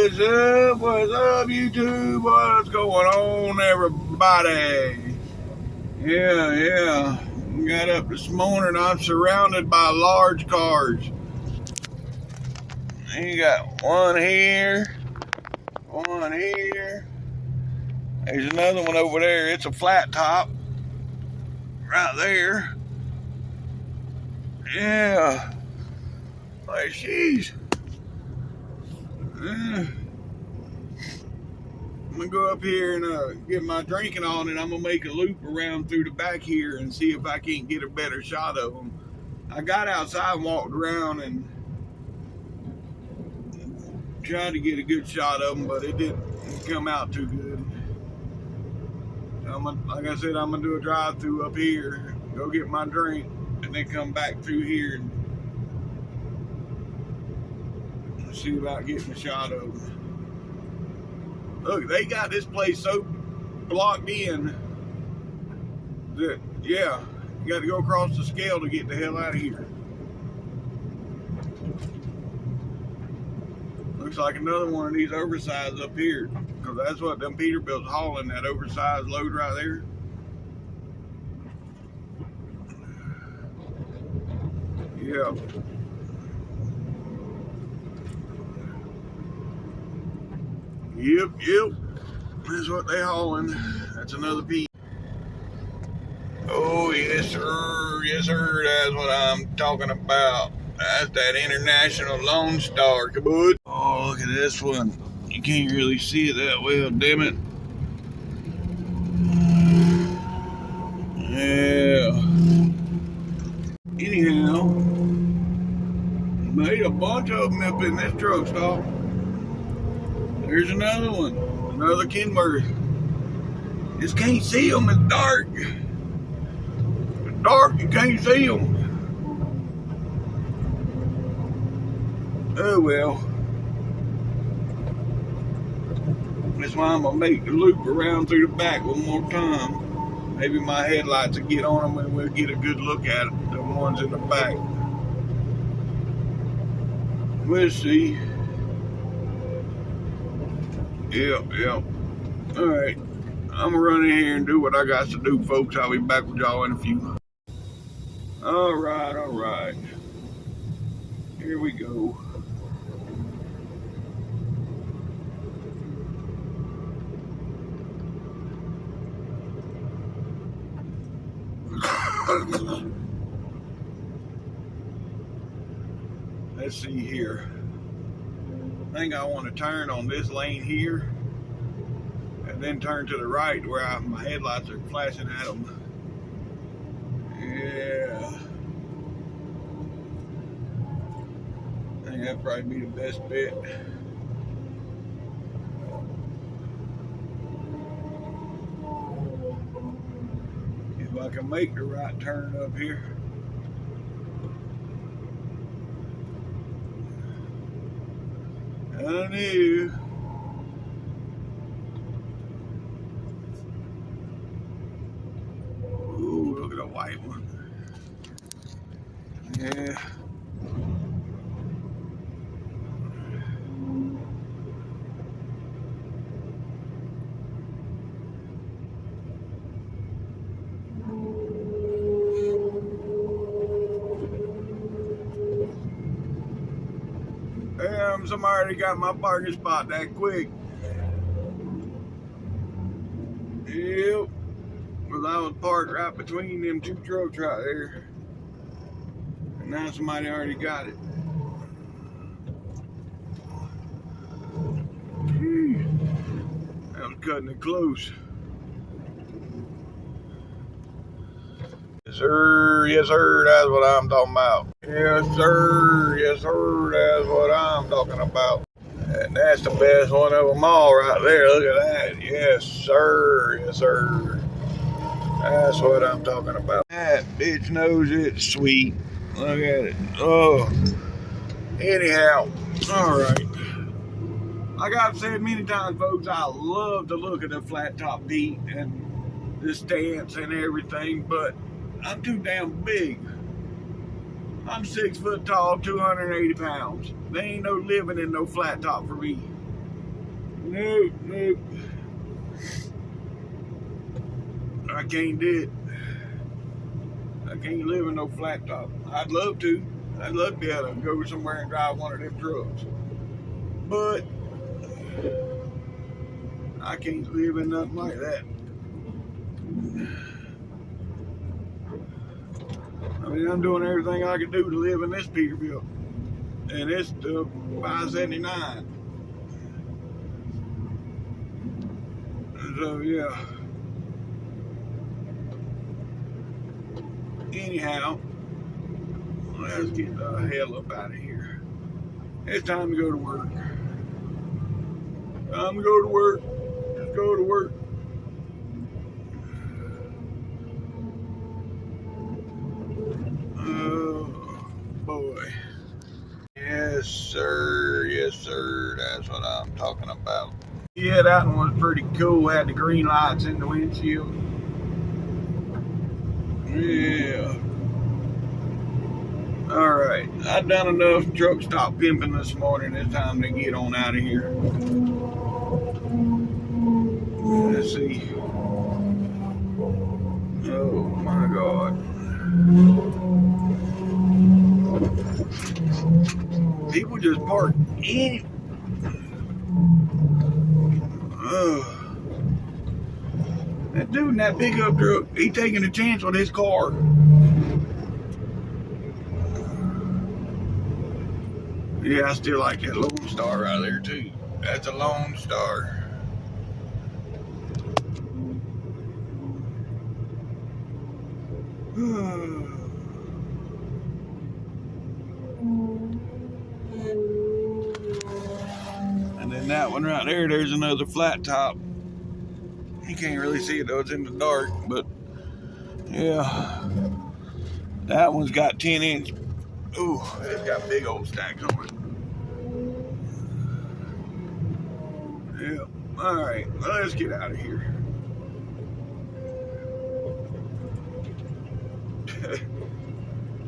What's up? What's up, YouTube? What's going on, everybody? Yeah. Got up this morning. I'm surrounded by large cars. You got one here, one here. There's another one over there. It's a flat top right there. Yeah. Like, jeez. I'm gonna go up here and get my drinking on, and I'm gonna make a loop around through the back here and see if I can't get a better shot of them. I got outside and walked around and tried to get a good shot of them, but it didn't come out too good. Like I said, I'm gonna do a drive-through up here, go get my drink, and then come back through here and see about getting a shot of them. Look, they got this place so blocked in that, yeah, you got to go across the scale to get the hell out of here. Looks like another one of these oversized up here, because that's what them Peterbilt's hauling, that oversized load right there. Yeah. Yep. That's what they hauling. That's another piece. Oh, yes, sir. That's what I'm talking about. That's that International Lone Star, caboose. Oh, look at this one. You can't really see it that well, damn it. Yeah. Anyhow, made a bunch of them up in this truck stop. There's another one, another Kenworth. Just can't see them, it's dark. It's dark, you can't see them. Oh well. That's why I'm gonna make the loop around through the back one more time. Maybe my headlights will get on them and we'll get a good look at it, the ones in the back. We'll see. Yep. Alright. I'm gonna run in here and do what I got to do, folks. I'll be back with y'all in a few. Alright. Here we go. Let's see here. I think I want to turn on this lane here and then turn to the right where my headlights are flashing at them. Yeah. I think that'd probably be the best bet. If I can make the right turn up here. I knew. Ooh, look at the white one. Yeah. Damn, somebody got my parking spot that quick. Yep. Because I was parked right between them two trucks right there. And now somebody already got it. That was cutting it close. Yes, sir, that's what I'm talking about. Yes, sir, that's what I'm talking about. And that's the best one of them all right there. Look at that. Yes, sir. That's what I'm talking about. That bitch knows it's sweet. Look at it. Oh. Anyhow, all right. Like I've said many times, folks, I love the look of the flat top Pete and the stance and everything, but I'm too damn big. I'm 6 foot tall, 280 pounds. There ain't no living in no flat top for me. Nope, nope. I can't do it. I can't live in no flat top. I'd love to. I'd love to be able to go somewhere and drive one of them trucks. But I can't live in nothing like that. I mean, I'm doing everything I can do to live in this Peterbilt. And it's the 579. So, yeah. Anyhow, let's get the hell up out of here. It's time to go to work. Time to go to work. Just go to work. Oh, boy. Yes, sir. Yes, sir. That's what I'm talking about. Yeah, that one was pretty cool. Had the green lights in the windshield. Yeah. Alright. I've done enough truck stop pimping this morning. It's time to get on out of here. Let's see. Oh my God. People just park in. That dude in that pickup truck, he taking a chance with his car. Yeah, I still like that Lone Star right there too. That's a Lone Star. And then that one right there, there's another flat top. You can't really see it though, it's in the dark, but yeah. That one's got 10-inch. Ooh, it's got big old stacks on it. Yeah. Alright, well, let's get out of here.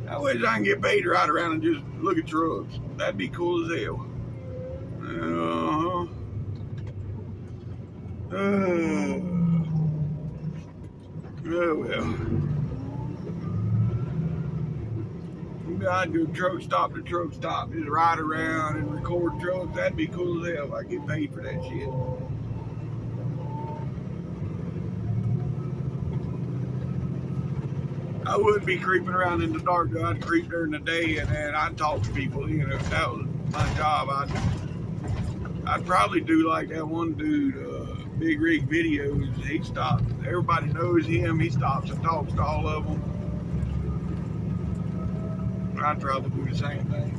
I wish I can get paid to ride around and just look at trucks. That'd be cool as hell. Oh well. I'd go truck stop to truck stop, just ride around and record trucks. That'd be cool as hell if I get paid for that shit. I wouldn't be creeping around in the dark though. I'd creep during the day and then I'd talk to people. You know, if that was my job, I'd probably do like that one dude, Big Rig Videos. He stops. Everybody knows him. He stops and talks to all of them. I'd probably do the same thing.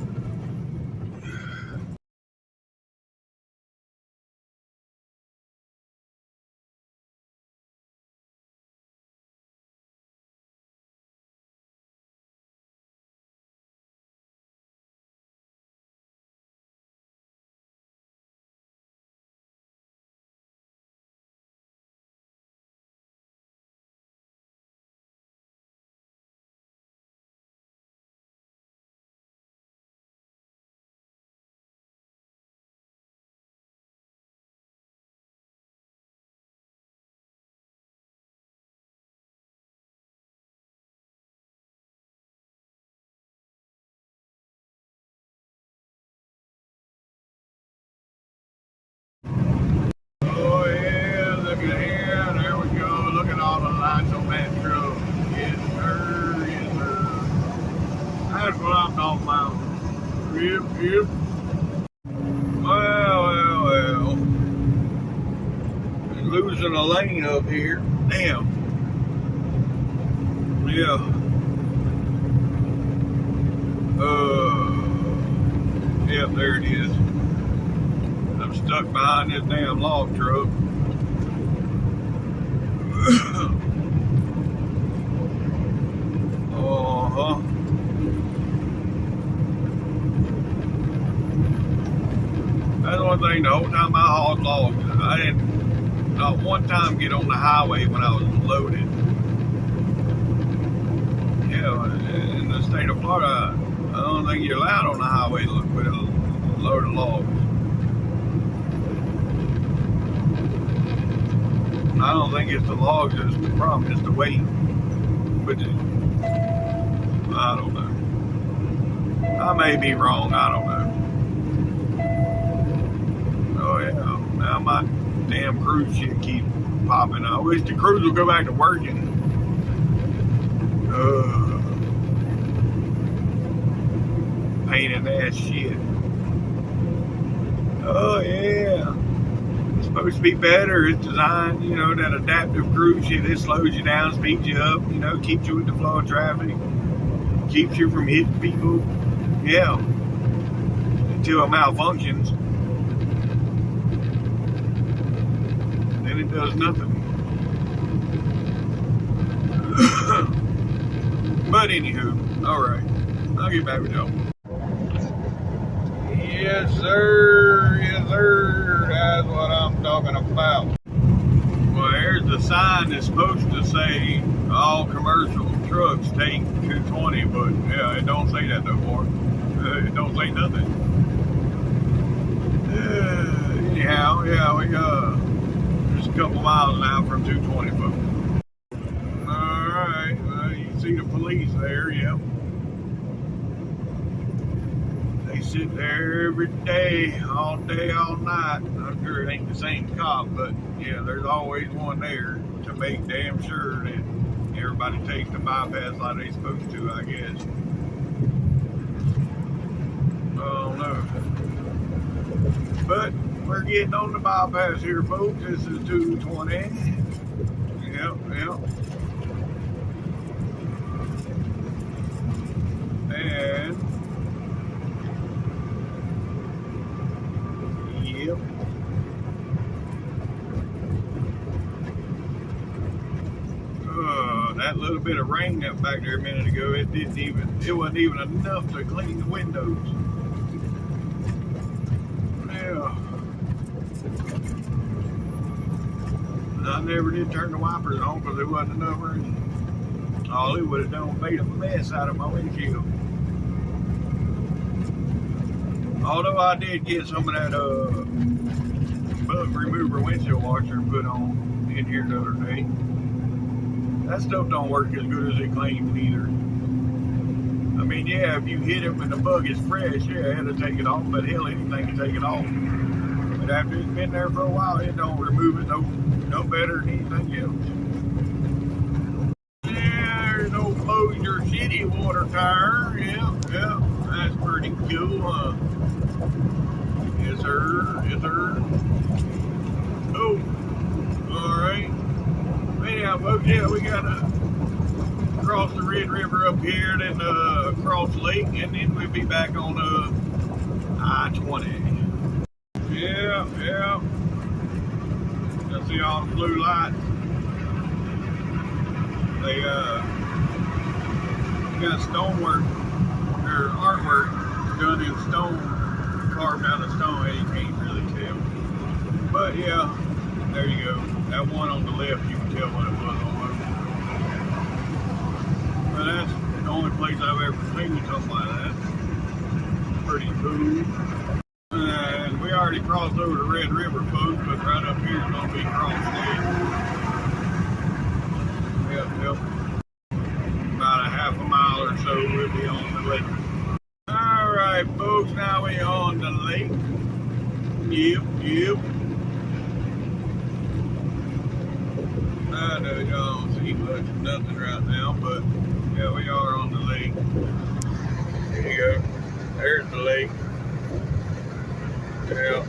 Oh yeah, look at here. There we go. Look at all the lights on that truck. Yes sir, yes sir. That's what I'm talking about. Yep, yep. Well. Losing a lane up here. Damn. Yeah. Yep, there it is. I'm stuck behind this damn log truck. Uh-huh. That's one thing, the whole time I hauled logs, I didn't not one time get on the highway when I was loaded. Yeah, in the state of Florida, I don't think you're allowed on the highway with a load of logs. I don't think it's the logs that's the problem, it's the weight. But I don't know. I may be wrong, I don't know. Oh yeah, now my damn cruise shit keep popping. I wish the cruise would go back to working. Pain in the ass shit. Oh yeah. It's supposed to be better. It's designed, that adaptive cruise shit. It slows you down, speeds you up, keeps you with the flow of traffic, keeps you from hitting people. Yeah. Until it malfunctions. Then it does nothing. But anywho, alright. I'll get back with y'all. Yes, sir. Yes, sir. That's what I'm talking about. Well, here's the sign that's supposed to say all commercial trucks take 220, but yeah, it don't say that no more. It don't say nothing. Anyhow, yeah, we just a couple miles now from 220, folks. All right, you see the police there, yep. They sit there every day, all night. I'm sure it ain't the same cop, but yeah, there's always one there to make damn sure that everybody takes the bypass like they supposed to, I guess. I don't know. But we're getting on the bypass here, folks. This is 220. Yep. And yep. That little bit of rain that back there a minute ago, it wasn't even enough to clean the windows. Yeah. I never did turn the wipers on because there wasn't enough rain. All it would have done was made a mess out of my windshield. Although I did get some of that bug remover windshield washer put on in here the other day. That stuff don't work as good as it claims either. I mean, yeah, if you hit it when the bug is fresh, yeah, it'll take it off, but hell, anything can take it off. But after it's been there for a while, it don't remove it no better than anything else. Yeah, there's no close your city water tower. Yeah, that's pretty cool, huh? Yes, sir. Oh, all right. Anyhow, folks, yeah, we gotta cross the Red River up here, then across the lake, and then we'll be back on I-20. Yeah. I see all the blue lights. They got stonework or artwork done in stone, carved out of stone. You can't really tell, but yeah, there you go. That one on the left, you can tell what it was almost. But that's the only place I've ever seen something like that. Pretty cool. And we already crossed over the Red River, folks, but right up here is going to be crossed lake. Yep. About a half a mile or so, we'll be on the lake. All right, folks, now we're on the lake. Yep. I know y'all don't see much of nothing right now, but yeah, we are on the lake. There you go. There's the lake. Yeah.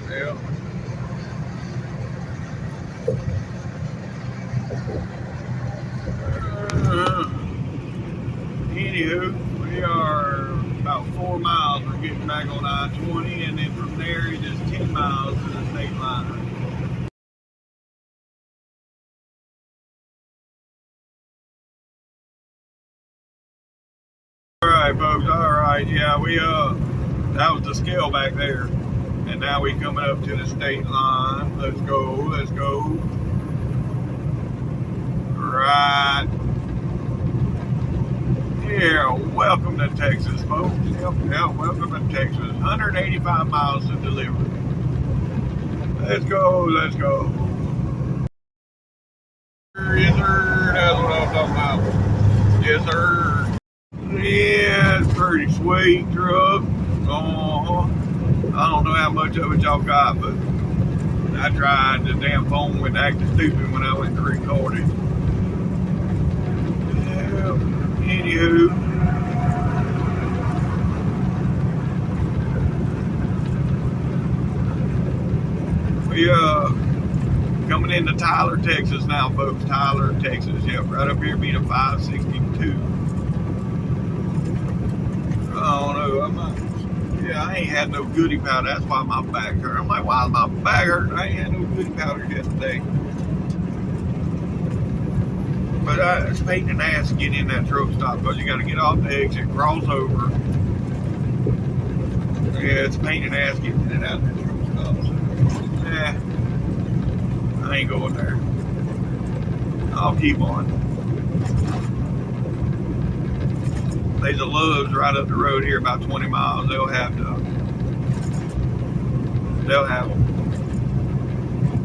Anywho, we are about 4 miles. We're getting back on I-20, and then from there it is 10 miles to the state line. Alright, folks, alright, yeah, that was the scale back there, and now we coming up to the state line. Let's go. Right. Yeah, welcome to Texas, folks. Yep, welcome to Texas. 185 miles to deliver. Let's go. Yes, sir. Yeah, it's pretty sweet truck. I don't know how much of it y'all got, but I tried. The damn phone went acting stupid when I went to record it. Yeah, anywho. We coming into Tyler, Texas now, folks. Tyler, Texas. Yep, right up here being a 562. I don't know. I ain't had no goodie powder. That's why my back hurt. I'm like, why is my back hurt? I ain't had no goodie powder yesterday. But it's a pain in the ass to get in that truck stop because you got to get off the exit, cross over. Yeah, it's a pain in the ass getting in and out of that truck stop. So, I ain't going there. I'll keep on. There's a Love's right up the road here, about 20 miles. They'll have them.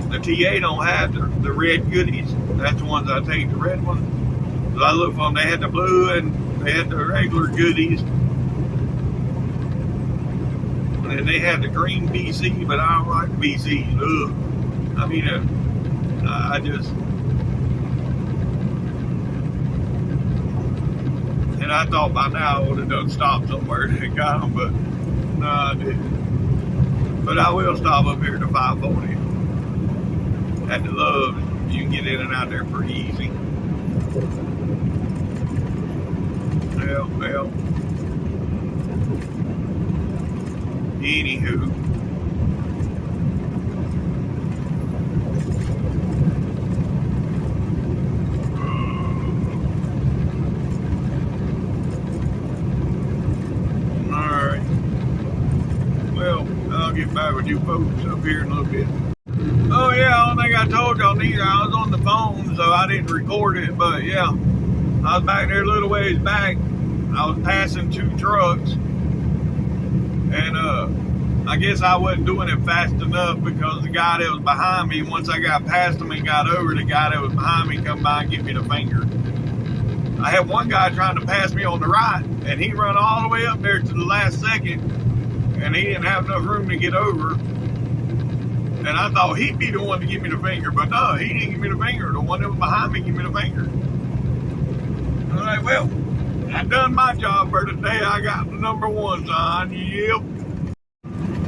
The TA don't have the red goodies. That's the ones I take, the red ones. So I look for them. They had the blue and they had the regular goodies. And they had the green BC, but I don't like BCs. Ugh. I mean, I just... And I thought by now I would have done stop somewhere and got them, but no, I didn't. But I will stop up here to 540. At the Love's, you can get in and out there pretty easy. Well. Anywho. Alright. Well, I'll get back with you folks up here in a little bit. Oh yeah, I don't think I told y'all neither. I was on the phone, so I didn't record it, but yeah. I was back there a little ways back. I was passing two trucks. And I guess I wasn't doing it fast enough because the guy that was behind me, once I got past him and got over, the guy that was behind me come by and give me the finger. I had one guy trying to pass me on the right, and he run all the way up there to the last second, and he didn't have enough room to get over. And I thought he'd be the one to give me the finger, but no, he didn't give me the finger. The one that was behind me gave me the finger. I'm like, well, I done my job for today. I got the number one sign. Yep.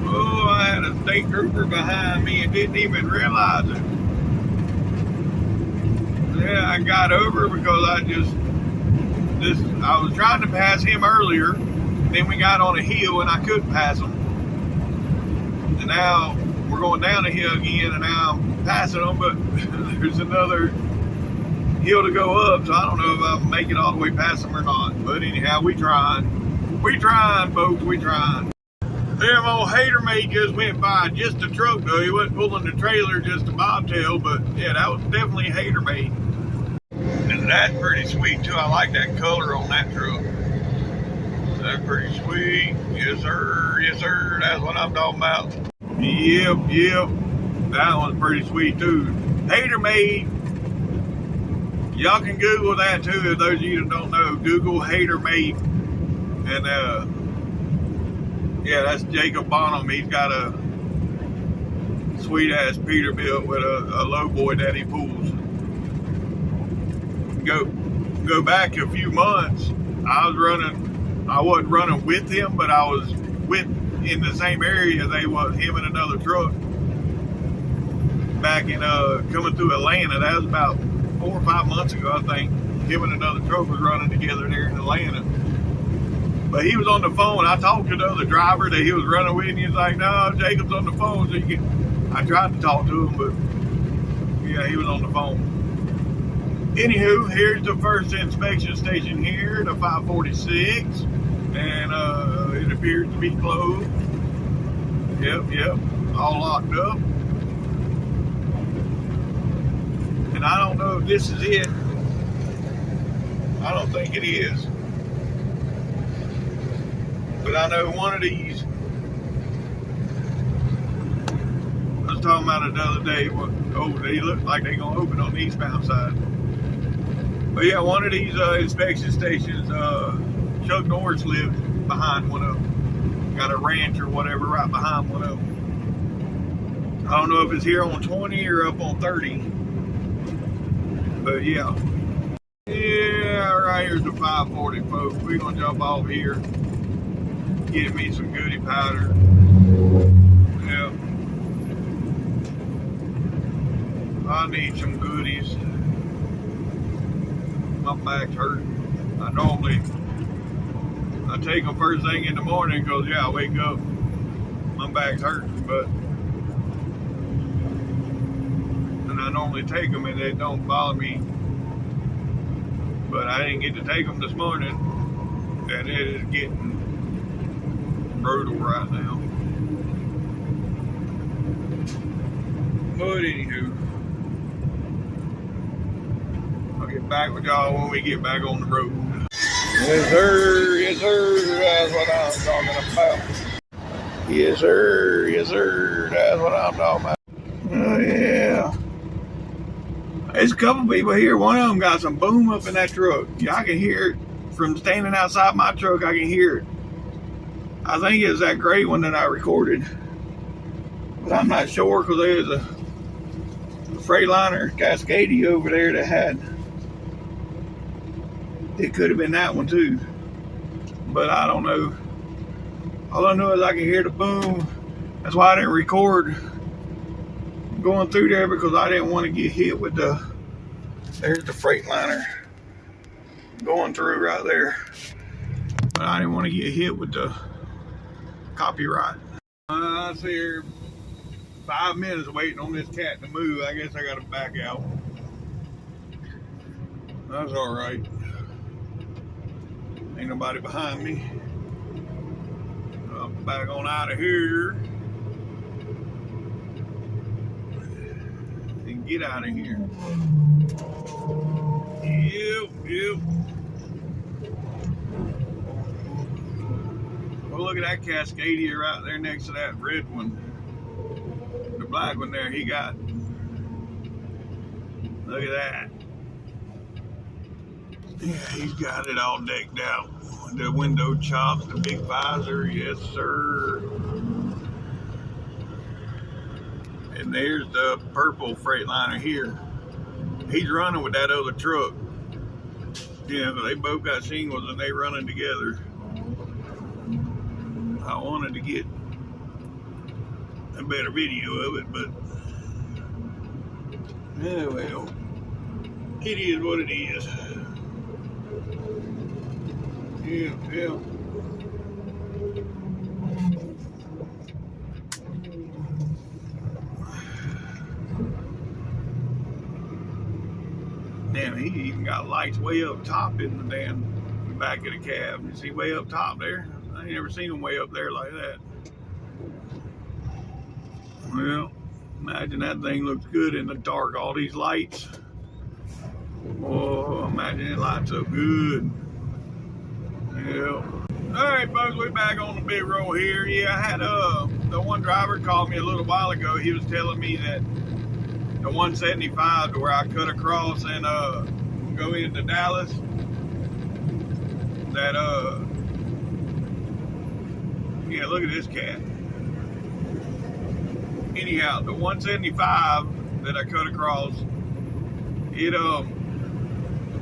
Oh, I had a state trooper behind me and didn't even realize it. Yeah, I got over because I was trying to pass him earlier. Then we got on a hill and I couldn't pass him. And now we're going down the hill again and now I'm passing them, but there's another hill to go up, so I don't know if I'll make it all the way past them or not. But anyhow, we trying. We trying, folks, we trying. Damn old hater mate just went by, just a truck though. He wasn't pulling the trailer, just a bobtail, but yeah, that was definitely hater mate. And that's pretty sweet too. I like that color on that truck. That's pretty sweet. Yes sir, yes sir. That's what I'm talking about. Yep. That one's pretty sweet too. Hater mate. Y'all can Google that too, if those of you that don't know. Google hater mate. And yeah, that's Jacob Bonham. He's got a sweet ass Peterbilt with a low boy that he pulls. Go back a few months. I wasn't running with him, but I was in the same area they was, him and another truck. Back in coming through Atlanta. That was about 4 or 5 months ago, I think. Him and another truck was running together there in Atlanta. But he was on the phone. I talked to the other driver that he was running with, and he was like, no, Jacob's on the phone. So I tried to talk to him, but yeah, he was on the phone. Anywho, here's the first inspection station here, the 546. And it appears to be closed. Yep, all locked up. And I don't know if this is it. I don't think it is. But I know one of these, I was talking about it the other day, they look like they're going to open on the eastbound side. But yeah, one of these inspection stations, Chuck Norris lives behind one of them. Got a ranch or whatever right behind one of them. I don't know if it's here on 20 or up on 30. But yeah. Yeah, right here's the 540, folks. We're going to jump off here. Get me some goodie powder. Yeah. I need some goodies. My back's hurting. I take them first thing in the morning because, yeah, I wake up, my back's hurting, and I normally take them and they don't bother me, but I didn't get to take them this morning, and it is getting brutal right now. But anywho, I'll get back with y'all when we get back on the road. Yes, sir. Yes, sir. That's what I'm talking about. Yes, sir. Yes, sir. That's what I'm talking about. Oh, yeah. There's a couple people here. One of them got some boom up in that truck. Yeah, I can hear it from standing outside my truck. I can hear it. I think it's that gray one that I recorded, but I'm not sure because there's a Freightliner Cascadia over there that had. It could have been that one too, but I don't know. All I know is I can hear the boom. That's why I didn't record going through there, because I didn't want to get hit with there's the Freightliner going through right there. But I didn't want to get hit with the copyright. I sit here 5 minutes waiting on this cat to move. I guess I got to back out. That's all right. Ain't nobody behind me. I'm back on out of here and get out of here. Yep. Well, look at that Cascadia right there next to that red one. The black one there, he got. Look at that. Yeah, he's got it all decked out. The window chops, the big visor, yes sir. And there's the purple Freightliner here. He's running with that other truck. Yeah, but they both got shingles and they running together. I wanted to get a better video of it, but yeah, well, it is what it is. Yeah. Damn, he even got lights way up top in the damn back of the cab. You see way up top there? I ain't never seen them way up there like that. Well, imagine that thing looks good in the dark. All these lights. Oh, imagine it lights up good. Yeah. All right, folks, we're back on the big road here. Yeah, I had the one driver called me a little while ago. He was telling me that the 175 to where I cut across and go into Dallas, that yeah, look at this cat. Anyhow, the 175 that I cut across,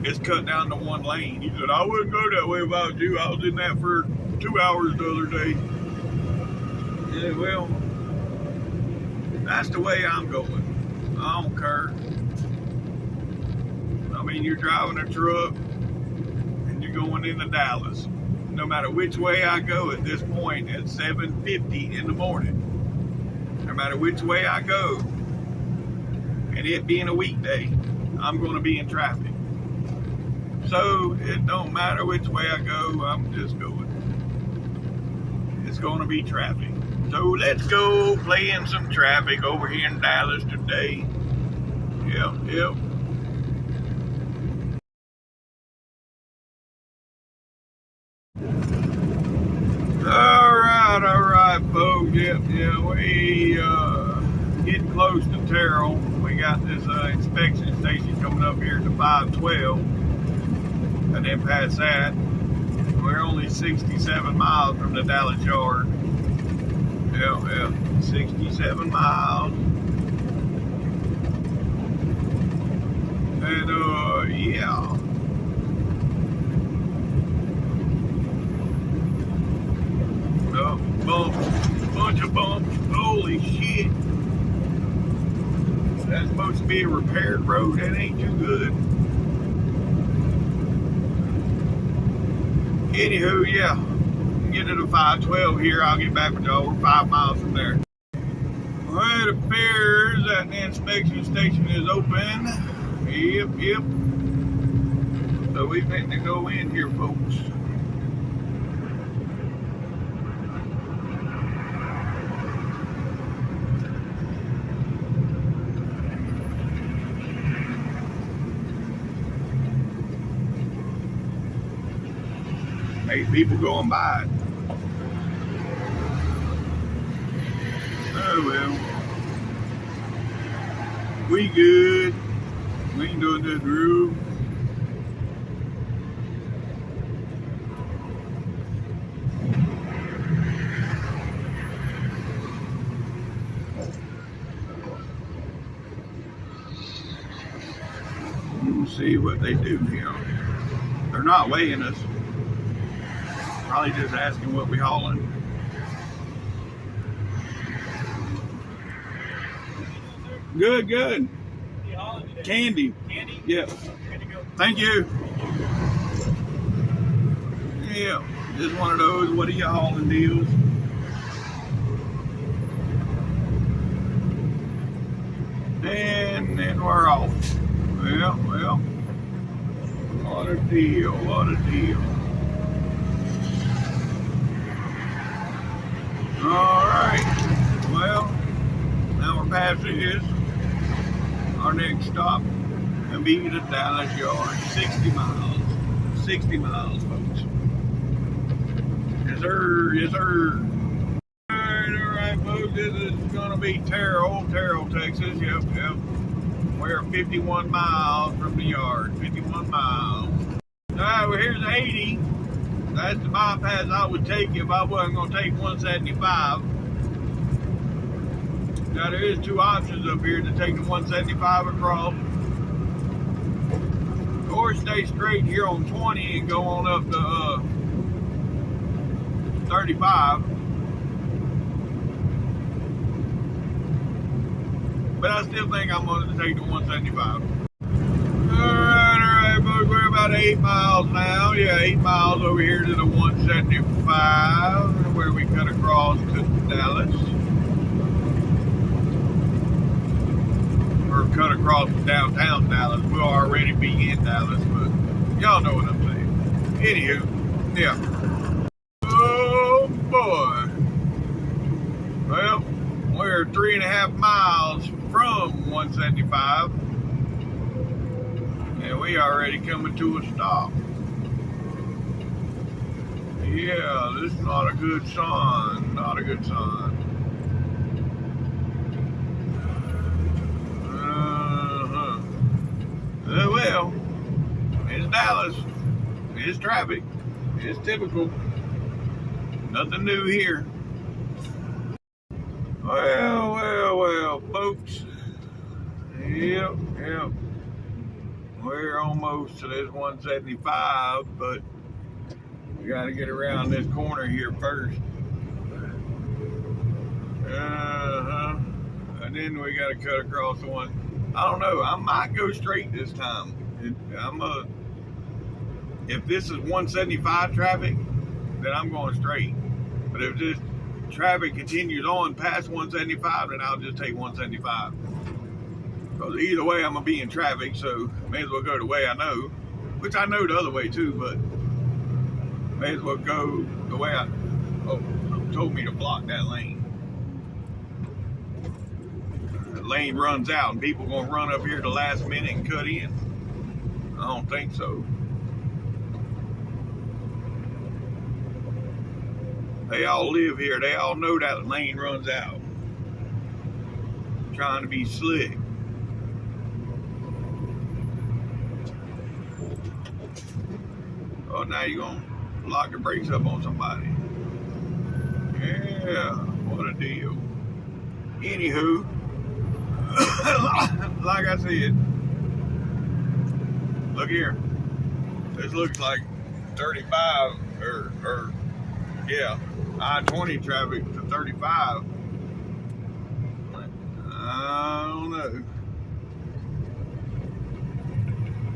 it's cut down to one lane. He said, I wouldn't go that way if I was you. I was in that for 2 hours the other day. Yeah, well, that's the way I'm going. I don't care. I mean, you're driving a truck and you're going into Dallas. No matter which way I go at this point at 7:50 in the morning, no matter which way I go, and it being a weekday, I'm going to be in traffic. So it don't matter which way I go, I'm just going. It's going to be traffic. So let's go play in some traffic over here in Dallas today. Yep. All right, folks. Yep. We getting close to Terrell. We got this inspection station coming up here at the 512. and then past that, we're only 67 miles from the Dallas yard. Yeah, 67 miles. And yeah. Bumps, bunch of bumps. Holy shit. That's supposed to be a repaired road. That ain't too good. Anywho, yeah. Get to the 512 here. I'll get back with y'all. We're 5 miles from there. Well, it appears that the inspection station is open. Yep. So we've been to go in here, folks. Eight people going by. Oh well. We good. We ain't doing that groove. Let's see what they do here. They're not weighing us. Probably just asking what we hauling. Good. Candy. Yeah. Thank you. Yeah. Just one of those. What are you hauling deals? And then we're off. Well. What a deal. Alright, well, now we're past this. Our next stop will be the Dallas yard. 60 miles. 60 miles, folks. Yes, sir. Alright, folks, this is gonna be Terrell, Texas. Yep. We're 51 miles from the yard. 51 miles. Alright, well, here's 80. That's the bypass I would take if I wasn't going to take 175. Now, there is two options up here to take the 175 across. Or stay straight here on 20 and go on up to 35. But I still think I'm going to take the 175. Alright, folks, we're about 8 miles now. Yeah, 8 miles over here to the 175, where we cut across to Dallas. Or cut across to downtown Dallas. We'll already be in Dallas, but y'all know what I'm saying. Anywho, yeah. Oh, boy. Well, we're 3.5 miles from 175. And we already coming to a stop. Yeah, this is not a good sign. Not a good sign. Well, it's Dallas. It's traffic. It's typical. Nothing new here. Well, folks. Yep. We're almost to this 175, but we got to get around this corner here first. And then we got to cut across the one. I don't know. I might go straight this time. If this is 175 traffic, then I'm going straight. But if this traffic continues on past 175, then I'll just take 175. Because either way, I'm going to be in traffic, so may as well go the way I know. Which I know the other way too, but may as well go the way told me to block that lane. The lane runs out and people going to run up here at the last minute and cut in. I don't think so. They all live here. They all know that lane runs out. Trying to be slick. Oh, now you're going to lock the brakes up on somebody. Yeah, what a deal. Anywho, like I said, look here. This looks like 35 or yeah, I-20 traffic to 35. I don't know.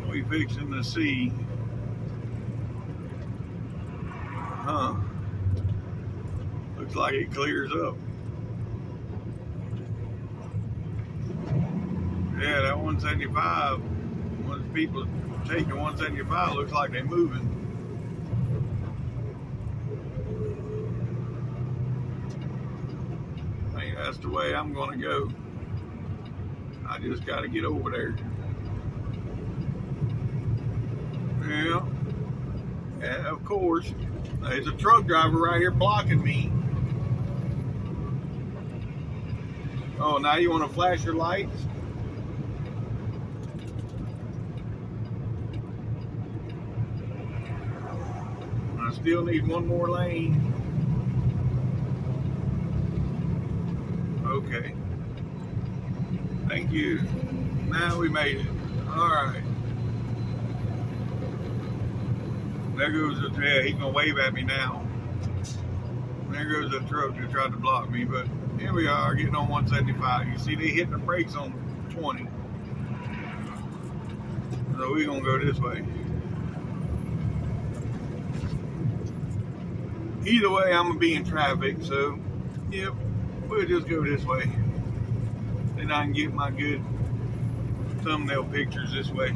We fixing to see. Huh. Looks like it clears up. Yeah, that 175, once people take the 175, looks like they're moving. I think that's the way I'm gonna go. I just gotta get over there. Yeah. And of course, there's a truck driver right here blocking me. Oh, now you want to flash your lights? I still need one more lane. Okay. Thank you. Now we made it. All right. There goes the, yeah, he's gonna wave at me now. There goes the truck that tried to block me, but here we are getting on 175. You see they hitting the brakes on 20. So we're gonna go this way. Either way, I'm gonna be in traffic, so yep, we'll just go this way. Then I can get my good thumbnail pictures this way.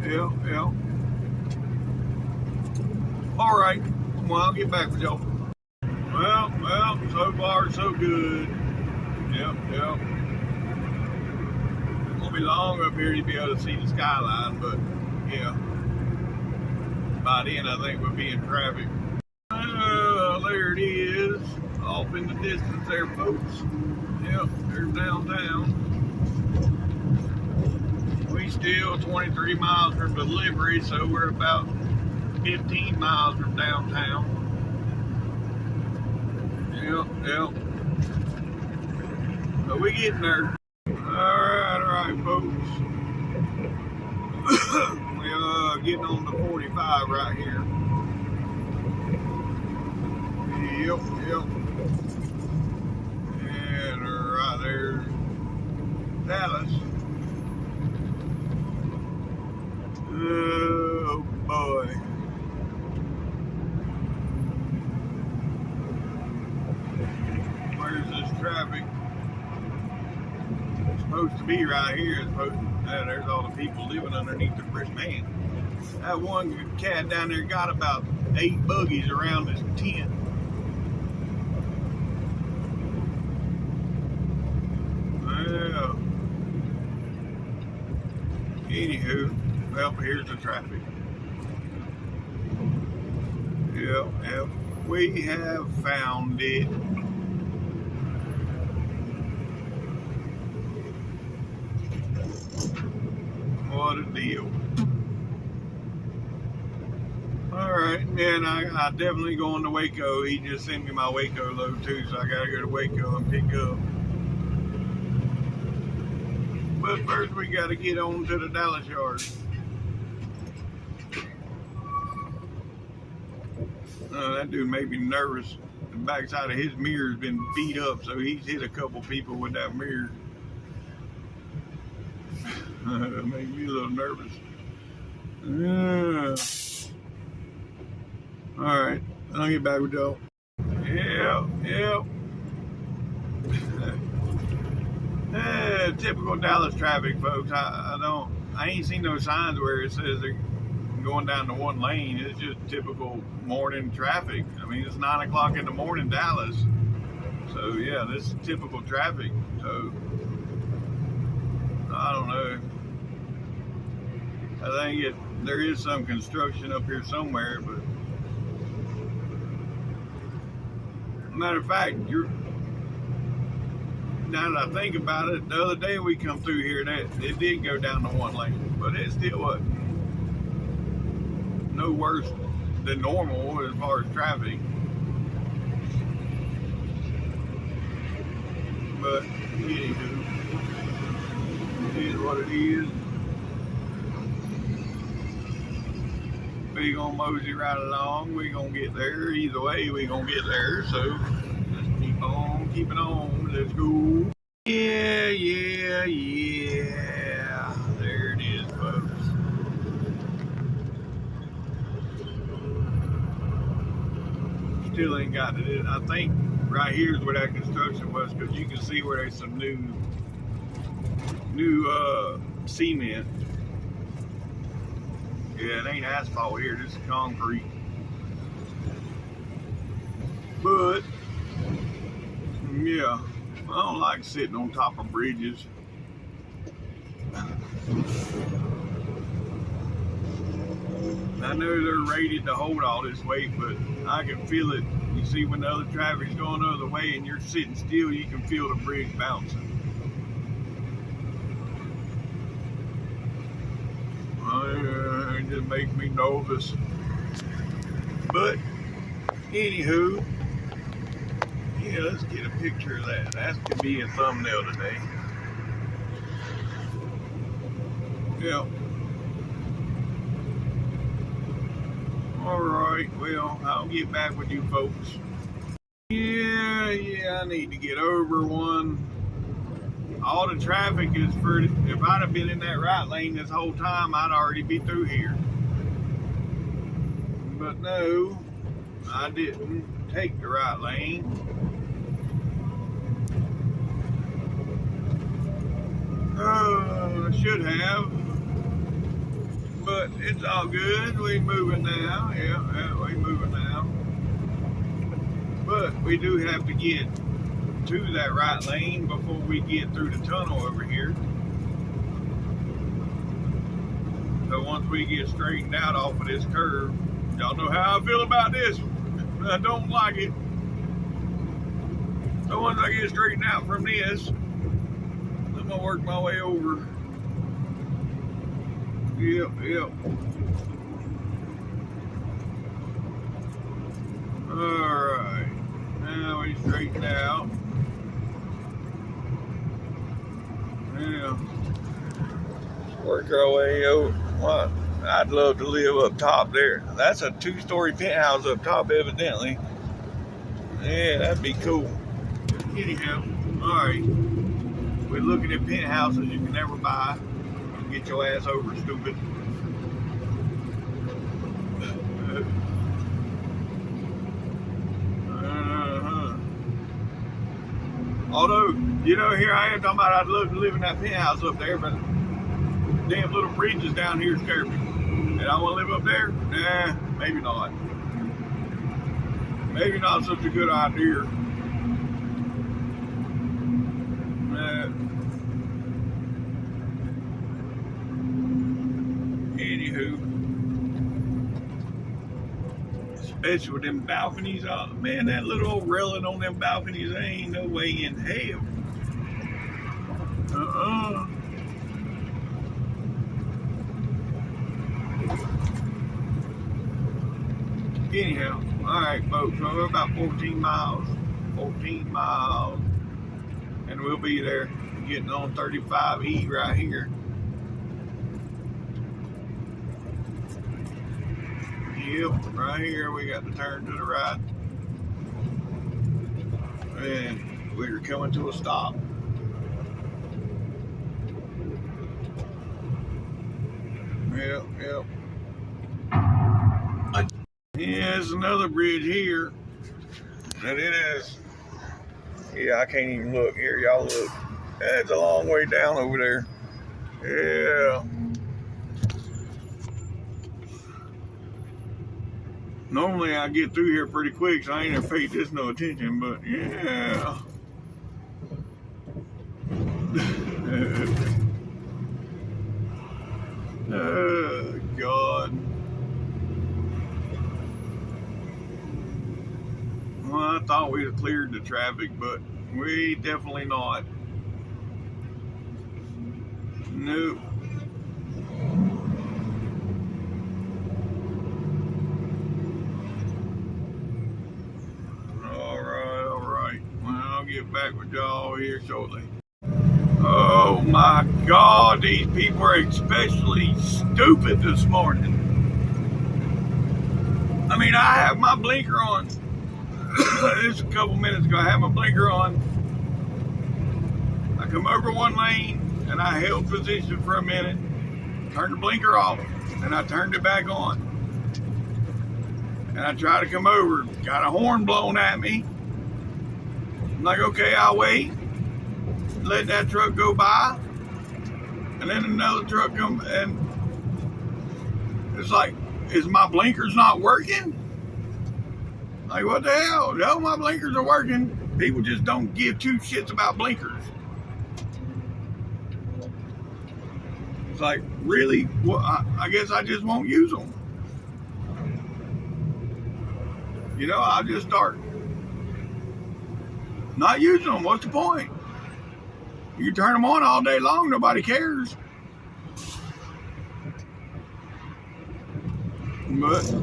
Yep, yep. All right, well, I'll get back with y'all. Well, so far so good. Yep. It won't be long up here to be able to see the skyline, but yeah. By then, I think we'll be in traffic. There it is, off in the distance there, folks. Yep, there's downtown. We still 23 miles from delivery, so we're about 15 miles from downtown. Yep. So we getting there. All right, folks. We're getting on the 45 right here. Yep. And right there, Dallas. Oh boy. Where's this traffic? It's supposed to be right here. It's supposed to, there's all the people living underneath the bridge. Man, that one cat down there got about 8 buggies around his tent. Well, anywho, well, here's the traffic. Yep, we have found it. What a deal. Alright, man, I definitely going to Waco. He just sent me my Waco load too, so I gotta go to Waco and pick up. But first we gotta get on to the Dallas yard. That dude made me nervous. The backside of his mirror's been beat up, so he's hit a couple people with that mirror. That made me a little nervous. Alright, I'll get back with y'all. Yep. Typical Dallas traffic, folks. I ain't seen no signs where it says they're going down to one lane. It's just typical morning traffic. I mean, it's 9 o'clock in the morning, Dallas. So yeah, this is typical traffic. So I don't know. I think there is some construction up here somewhere, but matter of fact, now that I think about it, the other day we come through here, that it did go down to one lane, but it still wasn't. no worse than normal as far as traffic. But anywho, it is what it is. We gonna mosey right along. We gonna get there. Either way, we gonna get there. So let's keep on keeping on. Let's go. Yeah. There it is, folks. Still ain't got it. I think right here is where that construction was, because you can see where there's some new cement. Yeah, it ain't asphalt here, this is concrete. But yeah, I don't like sitting on top of bridges. I know they're rated to hold all this weight, but I can feel it. You see, when the other traffic's going the other way and you're sitting still, you can feel the bridge bouncing. It just makes me nervous. But anywho, yeah, let's get a picture of that. That could be a thumbnail today. Yeah. Alright, well, I'll get back with you folks. Yeah, I need to get over one. All the traffic is for, if I'd have been in that right lane this whole time, I'd already be through here. But no, I didn't take the right lane. Oh, I should have. But it's all good. We moving now. Yeah, we moving now. But we do have to get to that right lane before we get through the tunnel over here. So once we get straightened out off of this curve, y'all know how I feel about this. I don't like it. So once I get straightened out from this, I'm gonna work my way over. Yep. Alright. Now we straighten out. Yeah. Work our way over. What? I'd love to live up top there. That's a 2-story penthouse up top, evidently. Yeah, that'd be cool. Anyhow, alright. We're looking at penthouses you can never buy. Get your ass over, stupid. Although, you know, here I am talking about I'd love to live in that penthouse up there, but damn little bridges down here scare me. And I want to live up there? Nah, maybe not. Maybe not such a good idea. Anywho, especially with them balconies, man, that little old railing on them balconies, there ain't no way in hell. Anyhow, alright folks, so we're about 14 miles, and we'll be there, getting on 35E right here. Yep, right here we got to turn to the right, and we're coming to a stop. Yep. Yeah, there's another bridge here, and it is. Yeah, I can't even look here. Y'all look. It's a long way down over there. Yeah. Normally I get through here pretty quick, so I ain't gonna pay this no attention, but yeah. Oh, God. Well, I thought we had cleared the traffic, but we definitely not. Nope. back with y'all here shortly. Oh my God, these people are especially stupid this morning. I mean, I have my blinker on. This a couple minutes ago. I have my blinker on. I come over one lane and I held position for a minute, turned the blinker off, and I turned it back on. And I tried to come over, got a horn blown at me. I'm like, okay, I'll wait, let that truck go by. And then another truck come, and it's like, is my blinkers not working? Like, what the hell? No, my blinkers are working. People just don't give two shits about blinkers. It's like, really? Well, I guess I just won't use them. You know, I'll just start not using them. What's the point? You can turn them on all day long. Nobody cares. But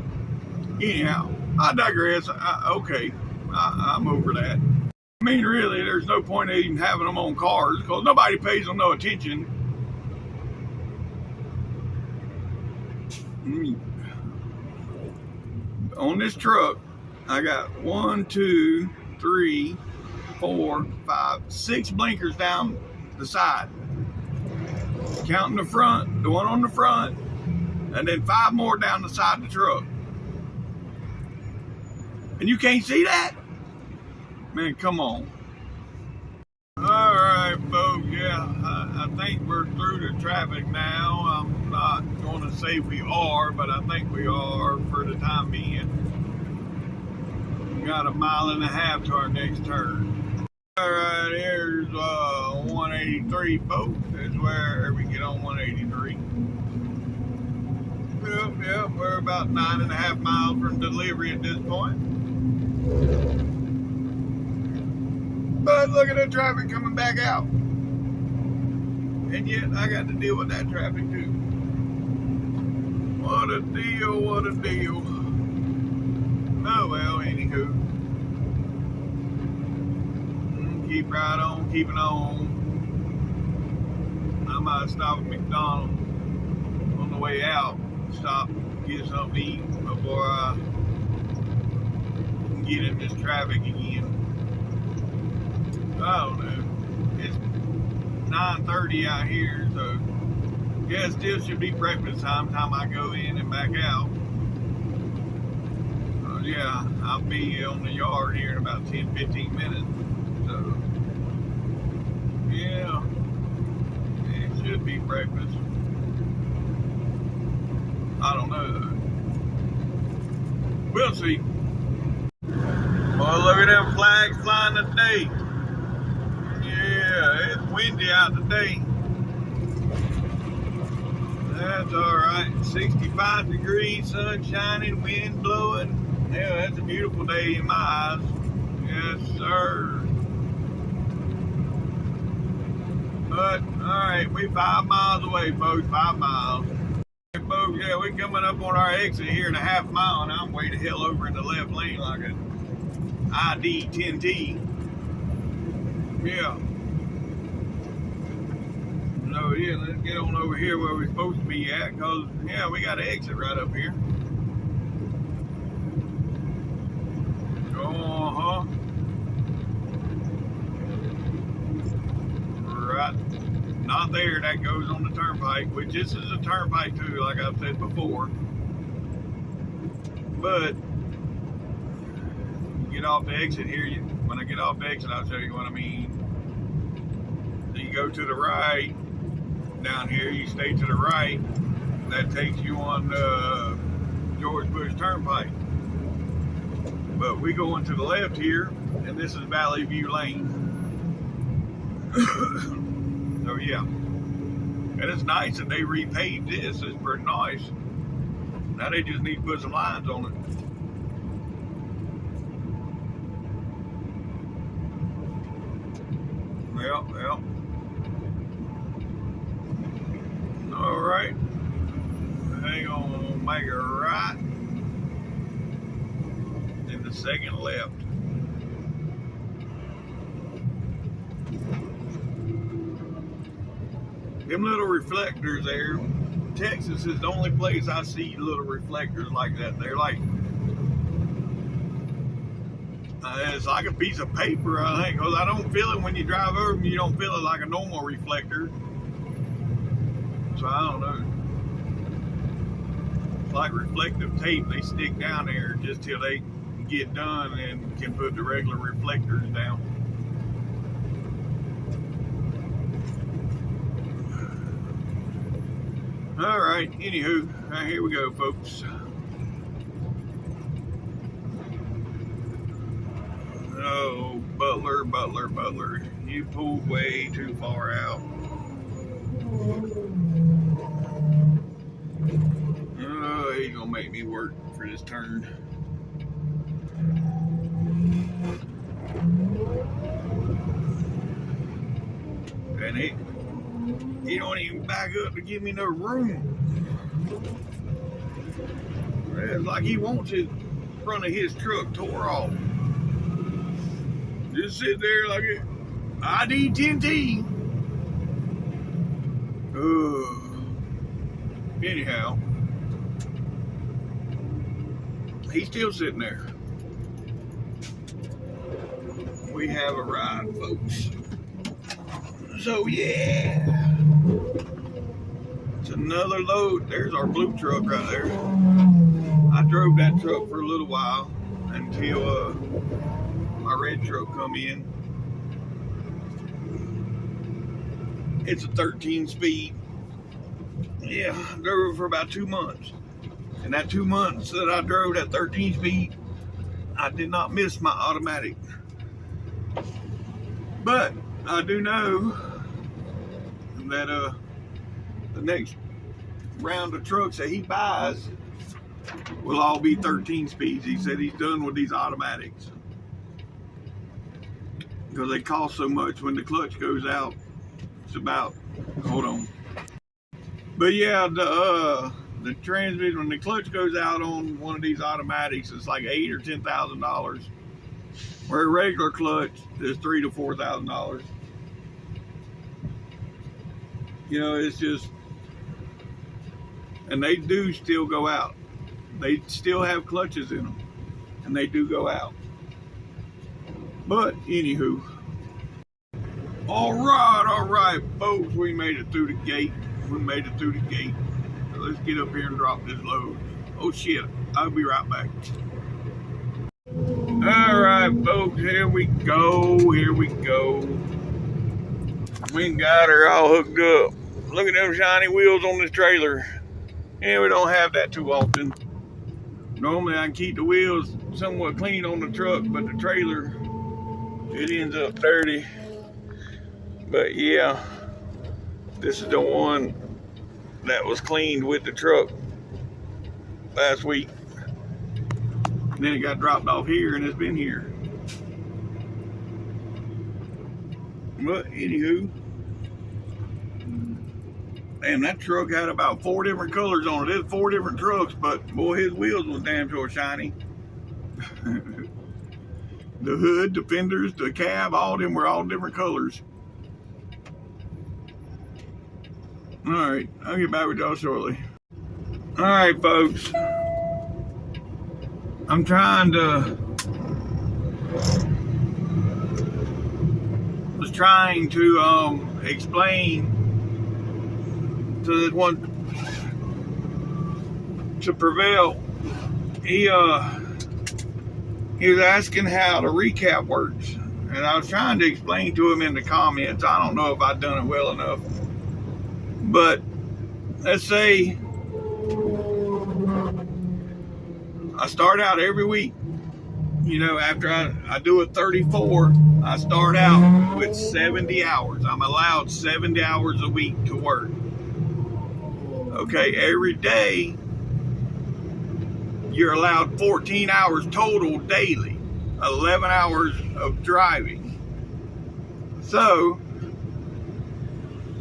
anyhow, I digress. Okay, I'm over that. I mean, really, there's no point in even having them on cars because nobody pays them no attention. On this truck, I got 1, 2, 3, 4, 5, 6 blinkers down the side. Counting the front, the one on the front, and then 5 more down the side of the truck. And you can't see that? Man, come on. All right, folks, yeah, I think we're through the traffic now. I'm not going to say we are, but I think we are for the time being. We got 1.5 miles to our next turn. All right, here's 183, folks. That's where we get on 183. Yep, we're about 9.5 miles from delivery at this point. But look at the traffic coming back out. And yet I got to deal with that traffic too. What a deal, what a deal. Oh well, anywho. Keep right on, keeping on. I might stop at McDonald's on the way out. Stop, get something to eat before I get in this traffic again. I don't know. It's 9:30 out here, so yeah, it still should be breakfast time I go in and back out. Yeah, I'll be on the yard here in about 10-15 minutes. So yeah, it should be breakfast. I don't know though. We'll see. Well, look at them flags flying today. Yeah, it's windy out today. That's alright. 65 degrees, sun shining, wind blowing. Yeah, that's a beautiful day in my eyes. Yes, sir. But, alright, we 5 miles away, folks. 5 miles. Hey, folks, yeah, we're coming up on our exit here in a half mile, and I'm way the hell over in the left lane like an ID 10T. Yeah. So yeah, let's get on over here where we're supposed to be at, cause yeah, we got an exit right up here. Right. Not there, that goes on the turnpike, which this is a turnpike too, like I've said before. But get off the exit here, when I get off the exit, I'll show you what I mean. So you go to the right, down here, you stay to the right, that takes you on the George Bush Turnpike. But we go into the left here, and this is Valley View Lane. So yeah, and it's nice that they repaved this. It's pretty nice. Now they just need to put some lines on it. Well. All right. Hang on, make a right. Then the second left. Them little reflectors there. Texas is the only place I see little reflectors like that. They're like, it's like a piece of paper, I think, because I don't feel it when you drive over them. You don't feel it like a normal reflector. So I don't know. It's like reflective tape. They stick down there just till they get done and can put the regular reflectors down. All right, anywho, here we go, folks. Oh, Butler, you pulled way too far out. Oh, he's gonna make me work for this turn. And he don't even back up to give me no room. It's like he wants his front of his truck tore off. Just sit there like it. ID 10T. Anyhow, he's still sitting there. We have a ride, folks. So yeah, it's another load. There's our blue truck right there. I drove that truck for a little while until my red truck come in. It's a 13 speed. Yeah, I drove it for about 2 months. And that 2 months that I drove that 13 speed, I did not miss my automatic. But I do know that the next round of trucks that he buys will all be 13 speeds. He said he's done with these automatics because they cost so much. When the clutch goes out, it's about, hold on. But yeah, the transmission, when the clutch goes out on one of these automatics, it's like $8,000 or $10,000. Where a regular clutch is $3,000 to $4,000. You know, it's just, and they do still go out. They still have clutches in them, and they do go out. But anywho, all right, folks, we made it through the gate. So let's get up here and drop this load. Oh shit, I'll be right back. All right, folks, here we go. We got her all hooked up. Look at them shiny wheels on this trailer. Yeah, we don't have that too often. Normally I can keep the wheels somewhat clean on the truck, but the trailer, it ends up dirty. But yeah, this is the one that was cleaned with the truck last week. And then it got dropped off here and it's been here. But anywho, damn, that truck had about 4 different colors on it. There's 4 different trucks, but boy, his wheels was damn sure shiny. The hood, the fenders, the cab, all of them were all different colors. All right, I'll get back with y'all shortly. All right, folks. I'm trying to explain to this one, to Prevail. He was asking how the recap works, and I was trying to explain to him in the comments. I don't know if I've done it well enough, but let's say I start out every week. You know, after I do a 34, I start out with 70 hours. I'm allowed 70 hours a week to work. Okay, every day you're allowed 14 hours total daily, 11 hours of driving. So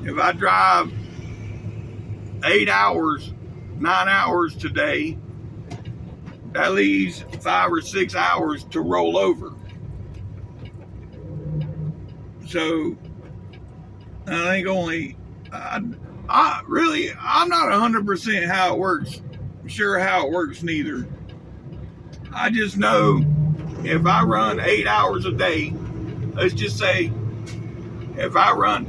if I drive 8 hours, 9 hours today, that leaves 5 or 6 hours to roll over. So I think only I'm not 100% how it works, sure how it works neither. I just know if I run 8 hours a day, let's just say if I run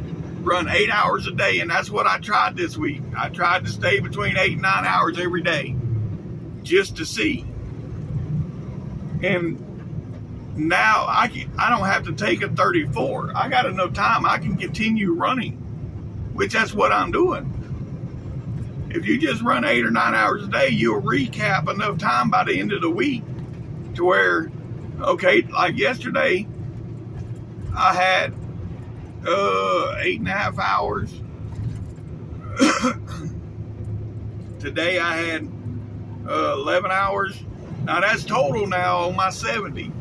8 hours a day, and that's what I tried this week. I tried to stay between 8 and 9 hours every day just to see. And now I don't have to take a 34. I got enough time. I can continue running, which that's what I'm doing. If you just run 8 or 9 hours a day, you'll recap enough time by the end of the week to where, okay, like yesterday, I had 8.5 hours. Today I had 11 hours. Now that's total now on my 70.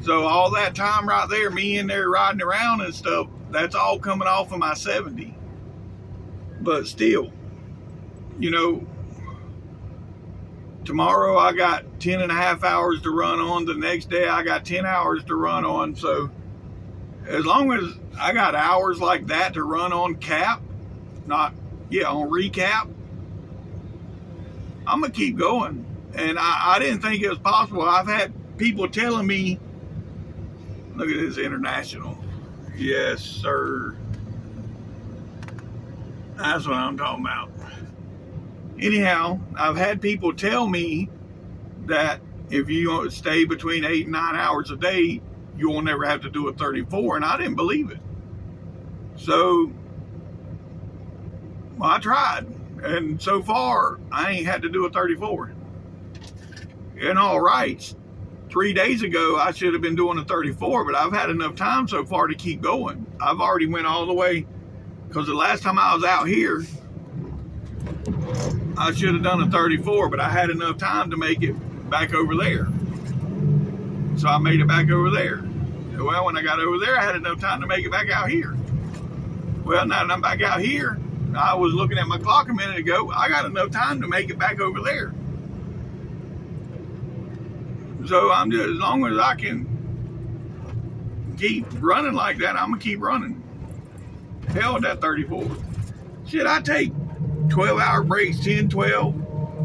So all that time right there, me in there riding around and stuff, that's all coming off of my 70. But still, you know, tomorrow I got 10.5 hours to run on. The next day I got 10 hours to run on. So as long as I got hours like that to run on cap, on recap, I'm going to keep going. And I didn't think it was possible. I've had people telling me, look at this international. Yes, sir. That's what I'm talking about. Anyhow, I've had people tell me that if you stay between 8 and 9 hours a day, you will never have to do a 34, and I didn't believe it. So, well, I tried, and so far, I ain't had to do a 34. In all rights, 3 days ago, I should have been doing a 34, but I've had enough time so far to keep going. I've already went all the way, because the last time I was out here, I should have done a 34, but I had enough time to make it back over there. So I made it back over there. Well, when I got over there, I had enough time to make it back out here. Well, now that I'm back out here, I was looking at my clock a minute ago, I got enough time to make it back over there. So I'm just, as long as I can keep running like that, I'm gonna keep running. Hell with that 34. Shit, I take 12-hour breaks, 10, 12,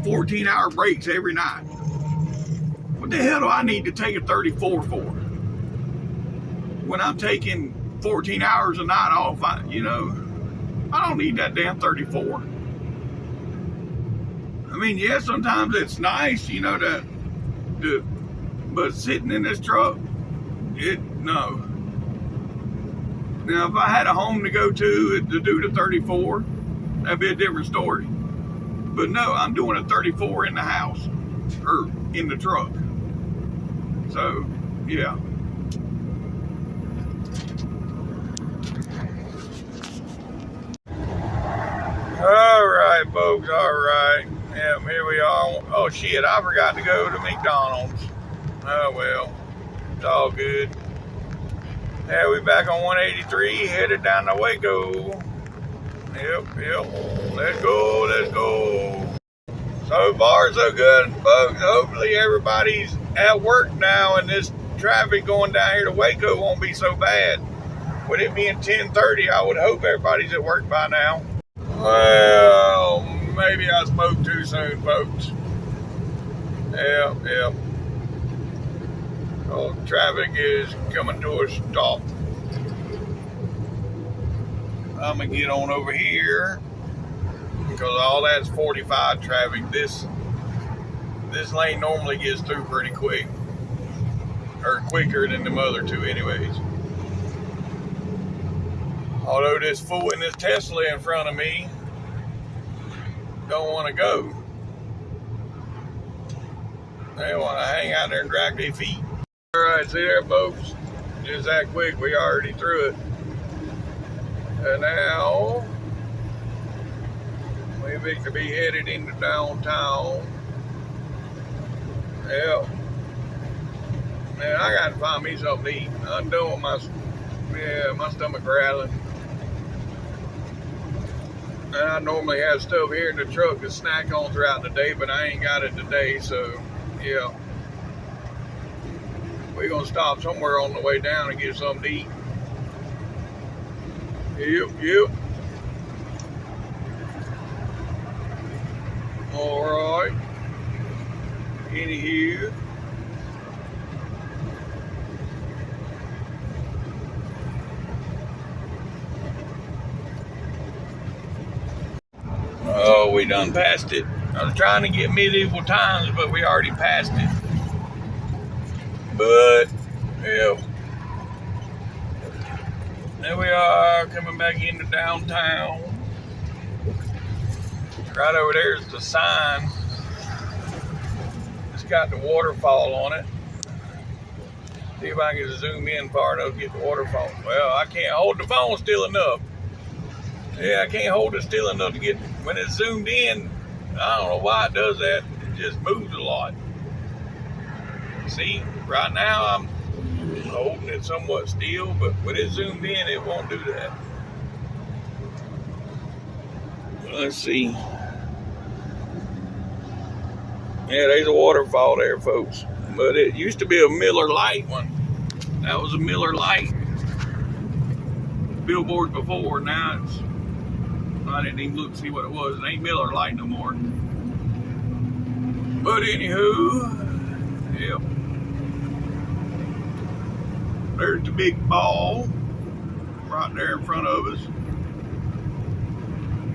14-hour breaks every night. What the hell do I need to take a 34 for? When I'm taking 14 hours a night off, I don't need that damn 34. I mean, yeah, sometimes it's nice, but sitting in this truck, no. Now, if I had a home to go to do the 34, that'd be a different story. But no, I'm doing a 34 in the house, or in the truck. So, yeah. All right, folks, all right. Yeah, here we are. Oh, shit, I forgot to go to McDonald's. Oh, well, it's all good. Yeah, we back on 183, headed down to Waco. Yep. Let's go. So far, so good, folks. Hopefully everybody's at work now, and this traffic going down here to Waco won't be so bad. With it being 10:30, I would hope everybody's at work by now. Well, maybe I spoke too soon, folks. Yep. Oh, traffic is coming to a stop. I'm gonna get on over here because all that's 45 traffic. This lane normally gets through pretty quick, or quicker than the other two, anyways. Although this fool in this Tesla in front of me don't want to go. They want to hang out there and drag their feet. All right, see there, folks. Just that quick, we already through it. And now we need to be headed into downtown. Yeah. Man, I gotta find me something to eat. I'm done with my stomach growling. And I normally have stuff here in the truck to snack on throughout the day, but I ain't got it today, so yeah. We're gonna stop somewhere on the way down and get something to eat. Yep. Alright. Anywho. Oh, we done passed it. I was trying to get medieval times, but we already passed it. But, yeah. There we are, coming back into downtown. Right over there is the sign. It's got the waterfall on it. See if I can zoom in far enough to get the waterfall. Well, I can't hold the phone still enough. Yeah, I can't hold it still enough to get, when it's zoomed in, I don't know why it does that. It just moves a lot. See, right now I'm holding it somewhat still, but when it's zoomed in, it won't do that. Let's see. Yeah, there's a waterfall there, folks. But it used to be a Miller Lite one. That was a Miller Lite billboard before. Now it's, I didn't even look to see what it was. It ain't Miller Lite no more. But anywho, yep. There's the big ball right there in front of us.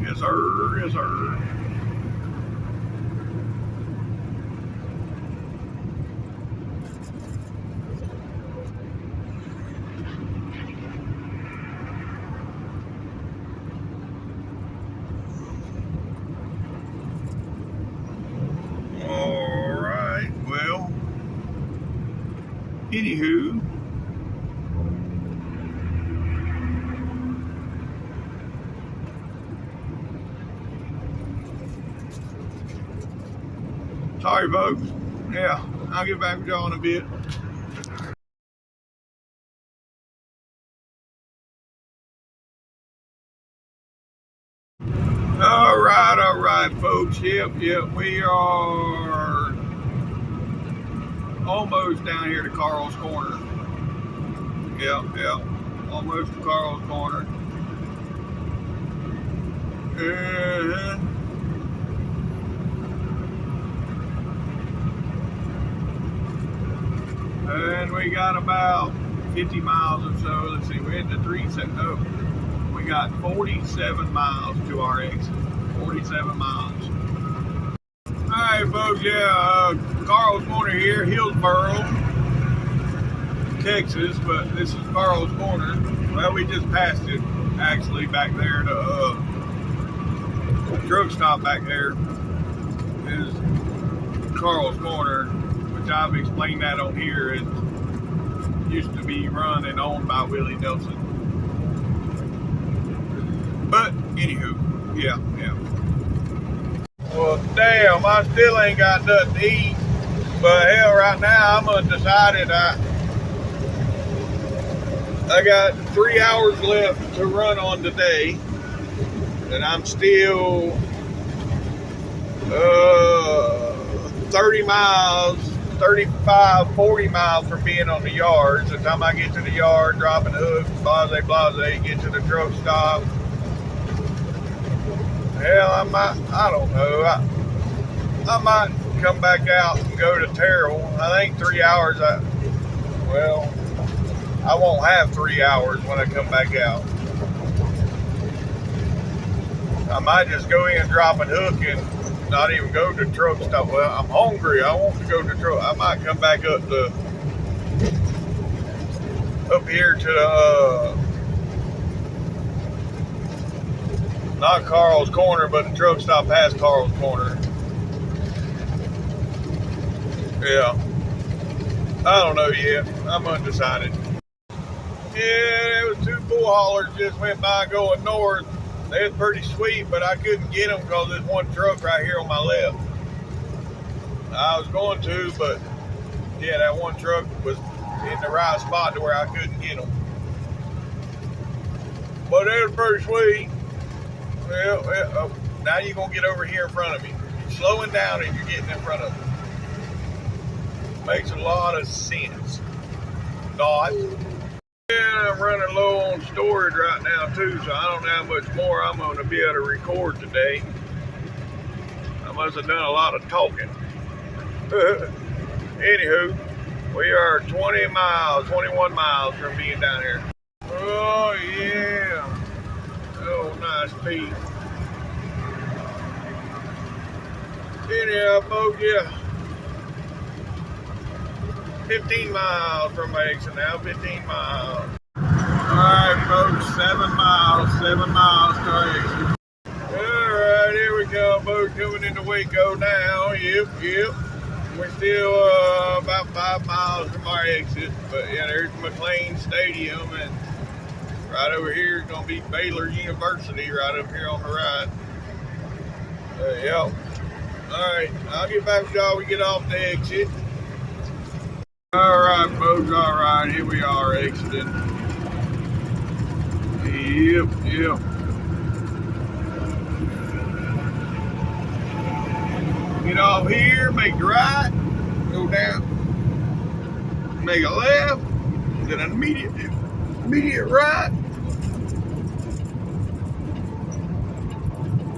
Yes, sir. Yes, sir. All right. Well, anywho. Sorry, folks. Yeah, I'll get back with y'all in a bit. All right, folks. Yep, we are almost down here to Carl's Corner. Yep, almost to Carl's Corner. And we got about 50 miles or so. Let's see, we're into we got 47 miles to our exit. 47 miles. All right, folks, yeah, Carl's Corner here, Hillsboro, Texas, but this is Carl's Corner. Well, we just passed it, actually, back there to the truck stop back there is Carl's Corner, which I've explained that on here. It used to be run and owned by Willie Nelson. But, anywho, yeah. Well, damn, I still ain't got nothing to eat. But hell, right now, I'm undecided. I got 3 hours left to run on today. And I'm still 30 miles, 35, 40 miles from being on the yards. By the time I get to the yard, dropping hooks, blase, get to the truck stop. Hell, I don't know. I might come back out and go to Terrell. I think 3 hours, I won't have 3 hours when I come back out. I might just go in, drop a hook, and not even go to truck stop. Well, I'm hungry. I want to go to truck. I might come back up here to the, not Carl's Corner, but the truck stop past Carl's Corner. Yeah. I don't know yet. I'm undecided. Yeah, there was 2 bull haulers just went by going north. They was pretty sweet, but I couldn't get them because there's one truck right here on my left. I was going to, but yeah, that one truck was in the right spot to where I couldn't get them. But they was pretty sweet. Well, now you're going to get over here in front of me. You're slowing down and you're getting in front of me. Makes a lot of sense. Not. Yeah, I'm running low on storage right now too, so I don't know how much more I'm going to be able to record today. I must have done a lot of talking. Anywho, we are 21 miles from being down here. Oh yeah. Oh, nice peak. Anyhow, folks, yeah. 15 miles from my exit now, 15 miles. Alright, folks, 7 miles to our exit. Alright, here we go, folks, coming into Waco now. Yep. We're still about 5 miles from our exit. But yeah, there's McLean Stadium, and right over here is going to be Baylor University right up here on the right. Yep. Alright, I'll get back with y'all when we get off the exit. Alright, folks, alright, here we are exiting. Yep. Get off here, make a right, go down, make a left, then an immediate right,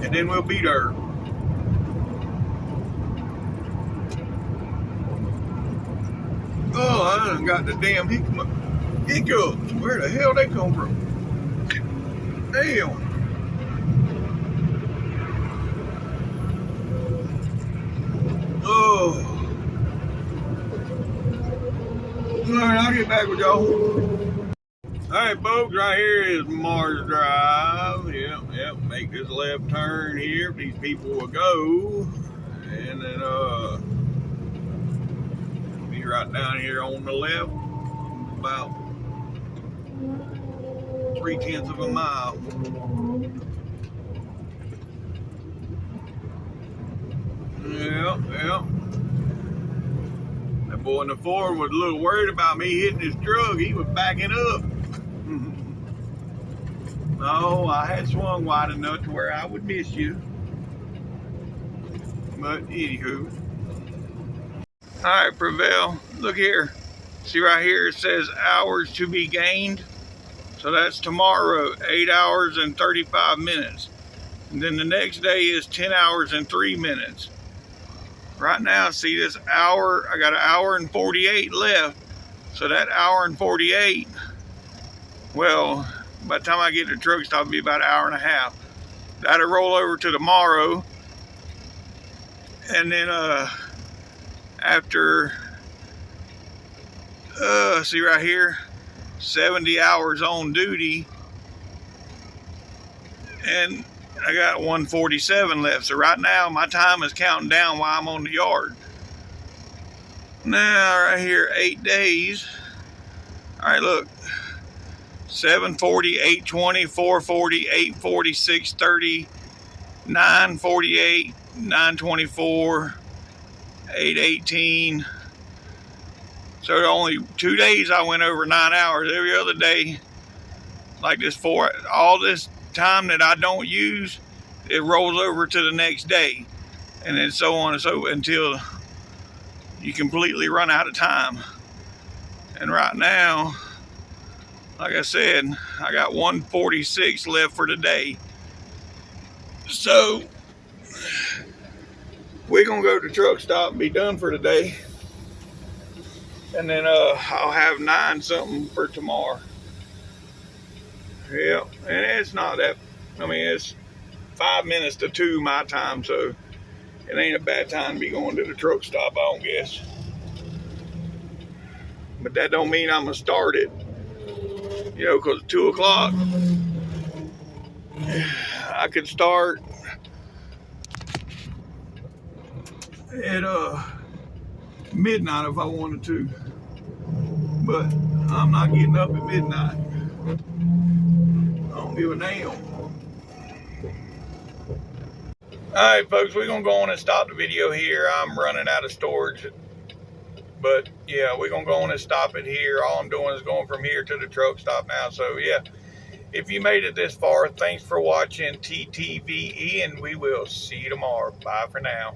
and then we'll be there. Oh, I done got the damn hiccups. Where the hell they come from? Damn. Oh. Alright, I'll get back with y'all. Alright, folks, right here is Mars Drive. Yep. Make this left turn here. These people will go. And then, be right down here on the left. About 3/10 of a mile. Yep. That boy in the Ford was a little worried about me hitting his truck. He was backing up. No, I had swung wide enough to where I would miss you. But anywho. Alright, Prevail. Look here. See right here it says hours to be gained. So that's tomorrow, 8 hours and 35 minutes. And then the next day is 10 hours and 3 minutes. Right now, see this hour, I got an hour and 48 left. So that hour and 48, well, by the time I get to the truck stop, it'll be about an hour and a half. That'll roll over to tomorrow. And then after, see right here, 70 hours on duty, and I got 147 left. So right now my time is counting down while I'm on the yard. Now right here, 8 days. All right, look, 740, 820, 440, 840, 630, 948, 924, 818. So only 2 days I went over 9 hours. Every other day, like this, for all this time that I don't use, it rolls over to the next day, and then so on and so until you completely run out of time. And right now, like I said, I got 146 left for today. So we're gonna go to the truck stop and be done for today. And then I'll have 9 something for tomorrow. Yeah, and it's not that, I mean, it's 5 minutes to 2 my time, so it ain't a bad time to be going to the truck stop, I don't guess. But that don't mean I'm gonna start it, you know, because 2 o'clock, I could start at midnight if I wanted to, but I'm not getting up at midnight. I don't give a damn. Alright, folks, we're gonna go on and stop the video here. I'm running out of storage, but yeah, we're gonna go on and stop it here. All I'm doing is going from here to the truck stop now. So yeah, if you made it this far, thanks for watching TTVE, and we will see you tomorrow. Bye for now.